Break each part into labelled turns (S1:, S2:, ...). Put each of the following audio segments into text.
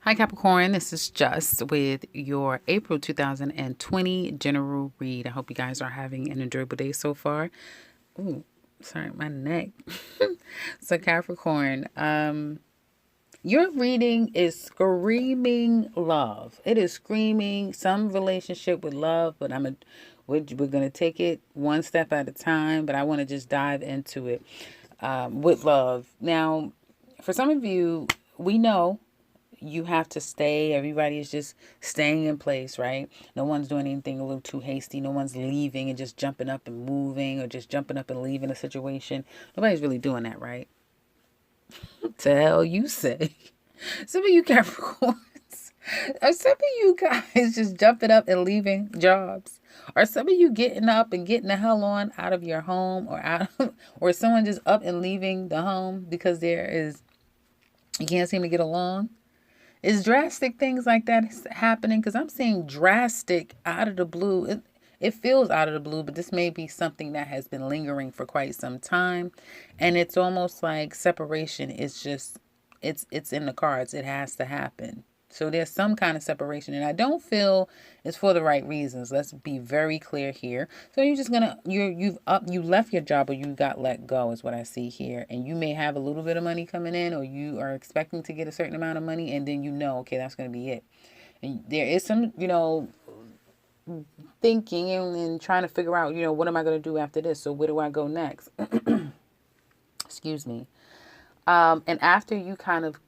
S1: Hi, Capricorn. This is Just with your April 2020 general read. I hope you guys are having an enjoyable day so far. Ooh, sorry, my neck. So, Capricorn, your reading is screaming love. It is screaming some relationship with love, but we're gonna take it one step at a time. But I want to just dive into it with love. Now, for some of you, we know you have to stay. Everybody is just staying in place, right? No one's doing anything a little too hasty. No one's leaving and just jumping up and moving or just jumping up and leaving a situation. Nobody's really doing that, right? To hell you say. Some of you Capricorns, are some of you guys just jumping up and leaving jobs? Are some of you getting up and getting the hell on out of your home or out of, or someone just up and leaving the home because you can't seem to get along? Is drastic things like that happening? Because I'm seeing drastic out of the blue. It feels out of the blue, but this may be something that has been lingering for quite some time. And it's almost like separation is just, it's in the cards. It has to happen. So there's some kind of separation, and I don't feel it's for the right reasons. Let's be very clear here. So you're just gonna you left your job or you got let go is what I see here, and you may have a little bit of money coming in, or you are expecting to get a certain amount of money, and then okay, that's gonna be it. And there is some thinking and trying to figure out what am I gonna do after this? So where do I go next? Excuse me. And after you kind of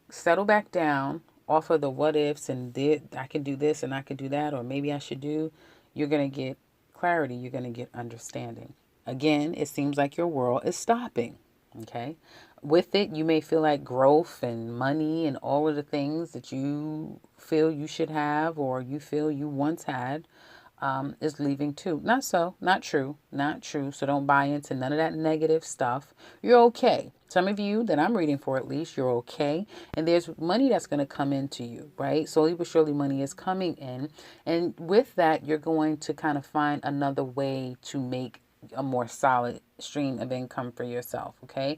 S1: settle back down off of the what ifs and I can do this and I can do that, or maybe I should do, you're going to get clarity. You're going to get understanding. Again, it seems like your world is stopping. Okay. With it, you may feel like growth and money and all of the things that you feel you should have or you feel you once had is leaving too. Not so, not true, not true. So don't buy into none of that negative stuff. You're okay. Some of you that I'm reading for, at least, you're okay. And there's money that's going to come into you, right? Slowly but surely, money is coming in. And with that, you're going to kind of find another way to make a more solid stream of income for yourself, okay?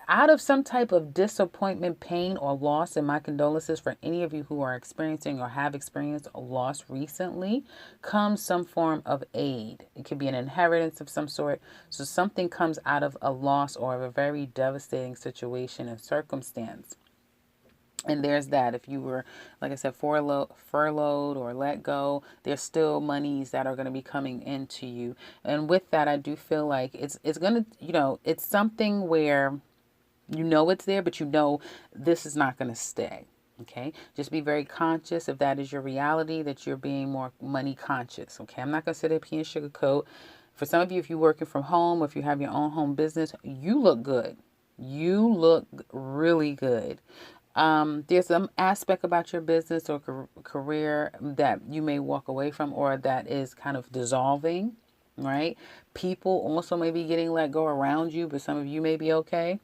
S1: Out of some type of disappointment, pain, or loss, and my condolences for any of you who are experiencing or have experienced a loss recently, comes some form of aid. It could be an inheritance of some sort. So something comes out of a loss or of a very devastating situation and circumstance. And there's that. If you were, like I said, furloughed or let go, there's still monies that are going to be coming into you. And with that, I do feel like it's going to, it's something where it's there, but this is not going to stay. Okay. Just be very conscious if that is your reality, that you're being more money conscious. Okay. I'm not going to sit up here and sugarcoat. For some of you, if you're working from home or if you have your own home business, you look good. You look really good. There's some aspect about your business or career that you may walk away from or that is kind of dissolving, right? People also may be getting let go around you, but some of you may be okay.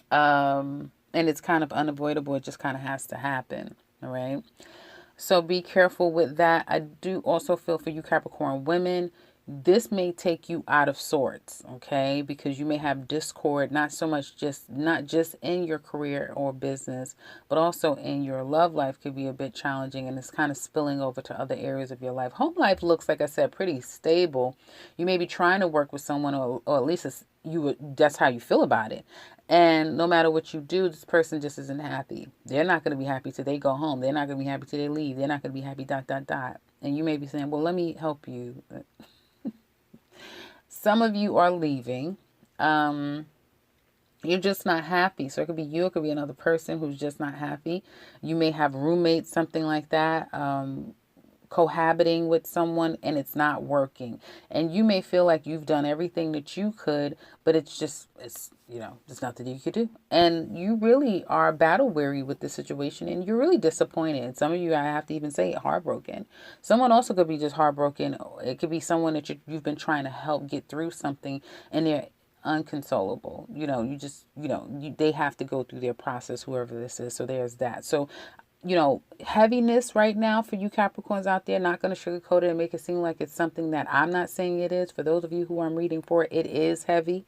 S1: And it's kind of unavoidable. It just kind of has to happen. All right. So be careful with that. I do also feel for you Capricorn women, this may take you out of sorts, okay? Because you may have discord, not just in your career or business, but also in your love life could be a bit challenging, and it's kind of spilling over to other areas of your life. Home life looks, like I said, pretty stable. You may be trying to work with someone, or at least that's how you feel about it. And no matter what you do, this person just isn't happy. They're not going to be happy till they go home. They're not going to be happy till they leave. They're not going to be happy, dot, dot, dot. And you may be saying, well, let me help you. Some of you are leaving. You're just not happy. So it could be you. It could be another person who's just not happy. You may have roommates, something like that. Cohabiting with someone and it's not working, and you may feel like you've done everything that you could, but it's there's nothing you could do, and you really are battle weary with the situation, and you're really disappointed. And some of you, I have to even say, heartbroken. Someone also could be just heartbroken. It could be someone that you've been trying to help get through something, and they're unconsolable. They have to go through their process, whoever this is. So there's that. So heaviness right now for you Capricorns out there, not going to sugarcoat it and make it seem like it's something that I'm not saying it is. For those of you who I'm reading for, it is heavy.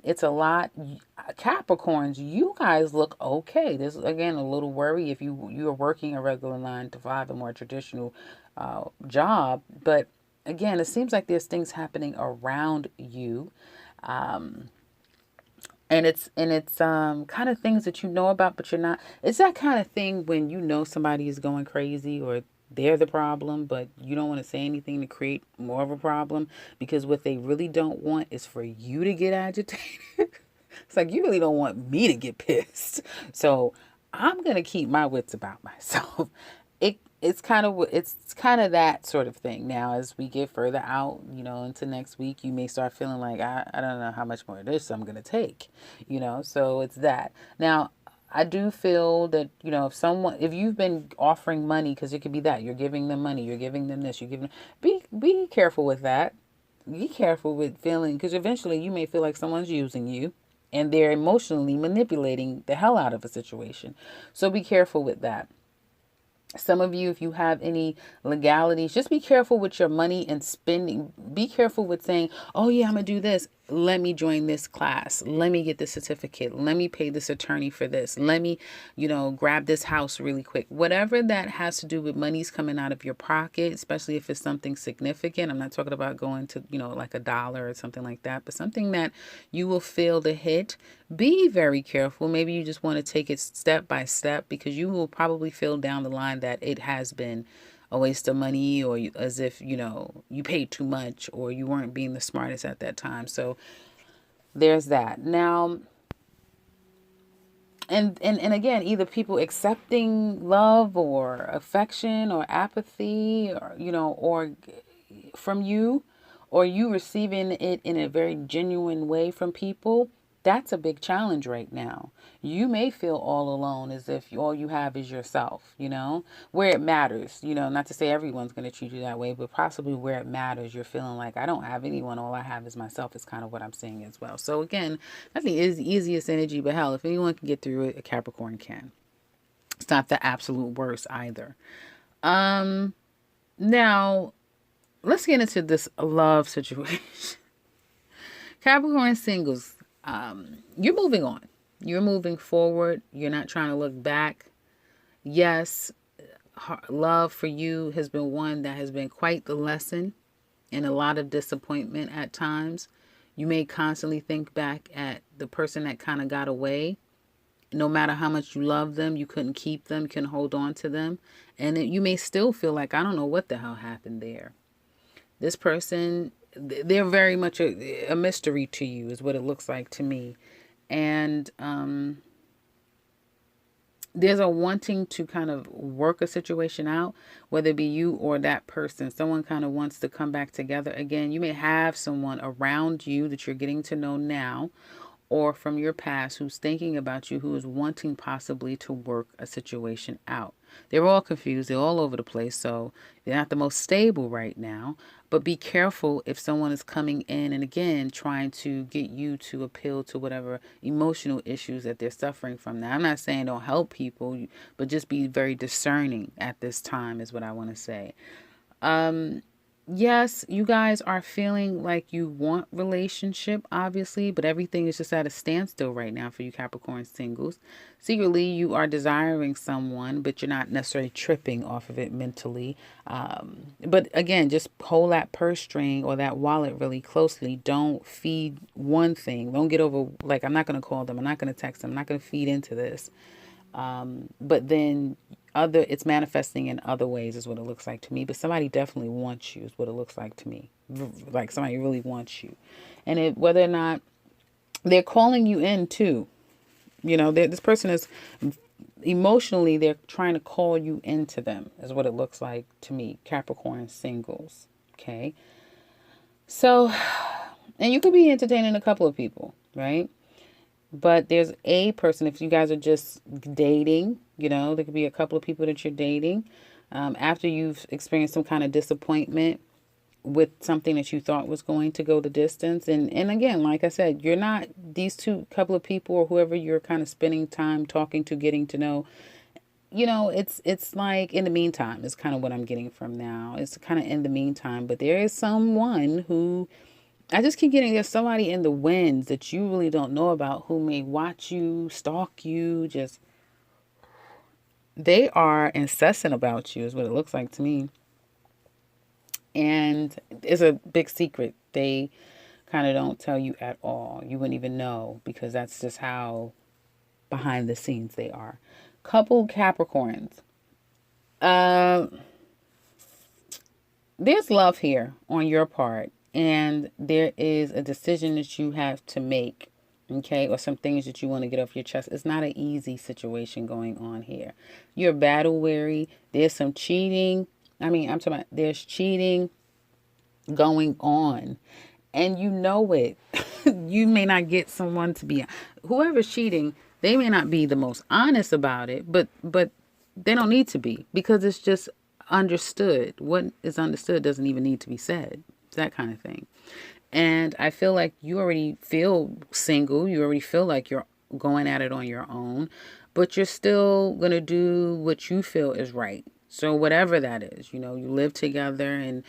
S1: It's a lot. Capricorns, you guys look okay. There's again a little worry if you're working a regular 9 to 5, a more traditional job, but again, it seems like there's things happening around you. Um, and it's kind of things that you know about but you're not. It's that kind of thing when you know somebody is going crazy or they're the problem, but you don't want to say anything to create more of a problem, because what they really don't want is for you to get agitated. It's like, you really don't want me to get pissed, so I'm gonna keep my wits about myself. It's kind of that sort of thing. Now, as we get further out, into next week, you may start feeling like, I don't know how much more of this I'm gonna take, so it's that. Now, I do feel that, if you've been offering money, because it could be that you're giving them money, you're giving them this, you're giving, be careful with that. Be careful with feeling, because eventually you may feel like someone's using you and they're emotionally manipulating the hell out of a situation. So be careful with that. Some of you, if you have any legalities, just be careful with your money and spending. Be careful with saying, oh yeah, I'm gonna do this. Let me join this class. Let me get this certificate. Let me pay this attorney for this. Let me, grab this house really quick. Whatever that has to do with money's coming out of your pocket, especially if it's something significant. I'm not talking about going to, like $1 or something like that, but something that you will feel the hit. Be very careful. Maybe you just want to take it step by step, because you will probably feel down the line that it has been a waste of money, or as if, you paid too much, or you weren't being the smartest at that time. So there's that. Now, and again, either people accepting love or affection or apathy, or from you, or you receiving it in a very genuine way from people. That's a big challenge right now. You may feel all alone, as if all you have is yourself, where it matters, not to say everyone's going to treat you that way, but possibly where it matters, you're feeling like, I don't have anyone, all I have is myself, is kind of what I'm saying as well. So again, I think it is the easiest energy, but hell, if anyone can get through it, a Capricorn can. It's not the absolute worst either. Now let's get into this love situation. Capricorn singles, you're moving on. You're moving forward. You're not trying to look back. Yes, love for you has been one that has been quite the lesson, and a lot of disappointment at times. You may constantly think back at the person that kind of got away. No matter how much you love them, you couldn't keep them, couldn't hold on to them. And you may still feel like, I don't know what the hell happened there. This person, they're very much a mystery to you, is what it looks like to me. And there's a wanting to kind of work a situation out, whether it be you or that person. Someone kind of wants to come back together again. You may have someone around you that you're getting to know now, or from your past, who's thinking about you, who is wanting possibly to work a situation out. They're all confused. They're all over the place. So they're not the most stable right now. But be careful if someone is coming in and again trying to get you to appeal to whatever emotional issues that they're suffering from. Now, I'm not saying don't help people, but just be very discerning at this time is what I want to say. Yes, you guys are feeling like you want relationship, obviously, but everything is just at a standstill right now for you Capricorn singles. Secretly, you are desiring someone, but you're not necessarily tripping off of it mentally. But again, just hold that purse string or that wallet really closely. Don't feed one thing. Don't get over, like, I'm not going to call them. I'm not going to text them. I'm not going to feed into this. But then it's manifesting in other ways is what it looks like to me. But somebody definitely wants you is what it looks like to me. Like somebody really wants you. And whether or not they're calling you in too. This person is emotionally, they're trying to call you into them is what it looks like to me. Capricorn singles. Okay. So, and you could be entertaining a couple of people, right? But there's a person, if you guys are just dating, there could be a couple of people that you're dating. After you've experienced some kind of disappointment with something that you thought was going to go the distance. And again, like I said, you're not these couple of people or whoever you're kind of spending time talking to, getting to know. It's like in the meantime is kind of what I'm getting from now. It's kind of in the meantime, but there is someone who I just keep getting there's somebody in the winds that you really don't know about who may watch you, stalk you, just they are incessant about you is what it looks like to me. And it's a big secret. They kind of don't tell you at all. You wouldn't even know because that's just how behind the scenes they are. Couple Capricorns. Uh, there's love here on your part, and there is a decision that you have to make, okay, or some things that you want to get off your chest. It's not an easy situation going on here. You're battle weary. There's some cheating. I'm talking about there's cheating going on, and you know it. You may not get someone to be whoever's cheating. They may not be the most honest about it, but they don't need to be because it's just understood. What is understood doesn't even need to be said. That kind of thing. And I feel like you already feel single. You already feel like you're going at it on your own, but you're still going to do what you feel is right. So whatever that is, you live together and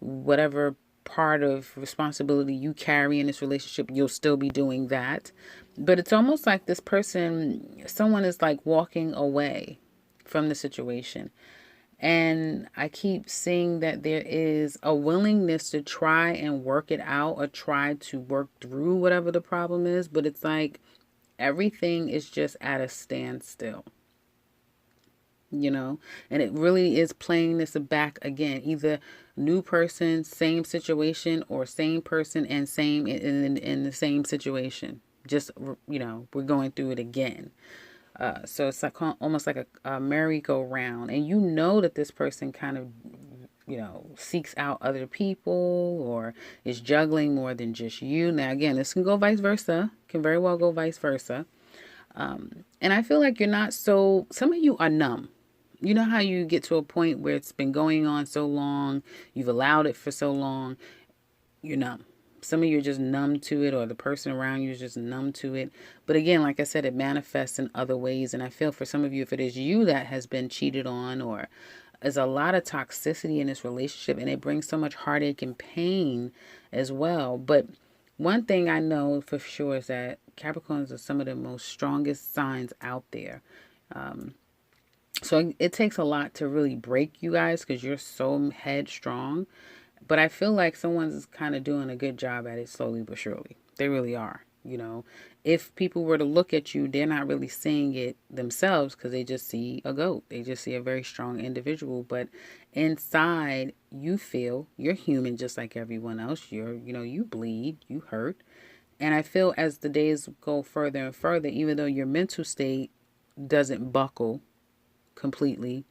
S1: whatever part of responsibility you carry in this relationship, you'll still be doing that. But it's almost like this person, someone is like walking away from the situation. And I keep seeing that there is a willingness to try and work it out or try to work through whatever the problem is. But it's like everything is just at a standstill, and it really is playing this back again. Either new person, same situation, or same person and same in the same situation. Just, we're going through it again. So it's like almost like a merry-go-round. And you know that this person kind of, seeks out other people or is juggling more than just you. Now, again, this can go vice versa. Can very well go vice versa. And I feel like some of you are numb. You know how you get to a point where it's been going on so long, you've allowed it for so long, you're numb. Some of you are just numb to it, or the person around you is just numb to it. But again, like I said, it manifests in other ways. And I feel for some of you, if it is you that has been cheated on, or there's a lot of toxicity in this relationship, and it brings so much heartache and pain as well. But one thing I know for sure is that Capricorns are some of the most strongest signs out there. So it takes a lot to really break you guys because you're so headstrong. But I feel like someone's kind of doing a good job at it slowly but surely. They really are. If people were to look at you, they're not really seeing it themselves because they just see a goat. They just see a very strong individual. But inside, you feel you're human just like everyone else. You bleed, you hurt. And I feel as the days go further and further, even though your mental state doesn't buckle completely,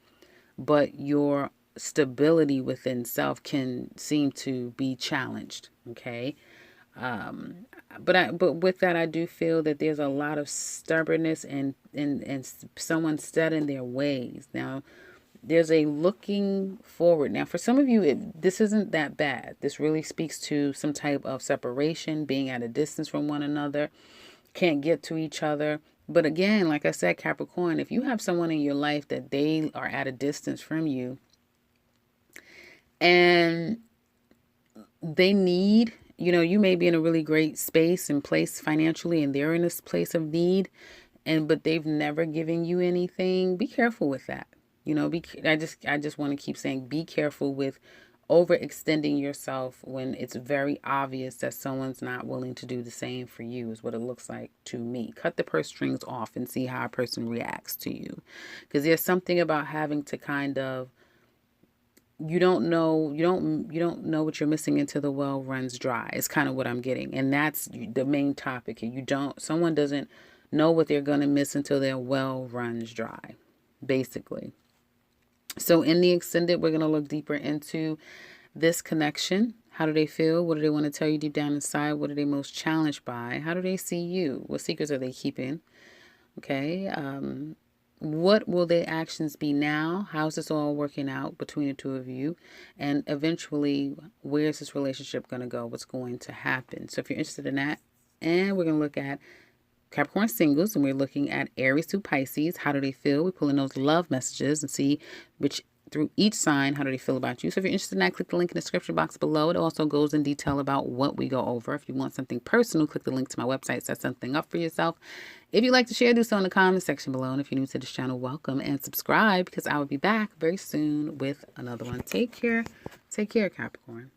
S1: but your stability within self can seem to be challenged. Okay. But with that, I do feel that there's a lot of stubbornness and someone set in their ways. Now, there's a looking forward. Now, for some of you, this isn't that bad. This really speaks to some type of separation, being at a distance from one another, can't get to each other. But again, like I said, Capricorn, if you have someone in your life that they are at a distance from you and they need, you may be in a really great space and place financially and they're in this place of need, but they've never given you anything, be careful with that. I just want to keep saying, be careful with overextending yourself when it's very obvious that someone's not willing to do the same for you is what it looks like to me. Cut the purse strings off and see how a person reacts to you. Because there's something about having to kind of, you don't know what you're missing until the well runs dry. It's kind of what I'm getting. And that's the main topic here. Someone doesn't know what they're going to miss until their well runs dry, basically. So in the extended, we're going to look deeper into this connection. How do they feel? What do they want to tell you deep down inside? What are they most challenged by? How do they see you? What secrets are they keeping? Okay. What will their actions be now? How's this all working out between the two of you? And eventually, where's this relationship going to go? What's going to happen? So if you're interested in that, and we're going to look at Capricorn singles, and we're looking at Aries to Pisces. How do they feel? We're pulling those love messages and see which through each sign. How do they feel about you? So if you're interested in that, click the link in the description box below. It also goes in detail about what we go over. If you want something personal, click the link to my website. Set something up for yourself. If you'd like to share, do so in the comment section below. And if you're new to this channel, welcome and subscribe, because I will be back very soon with another one. Take care. Take care, Capricorn.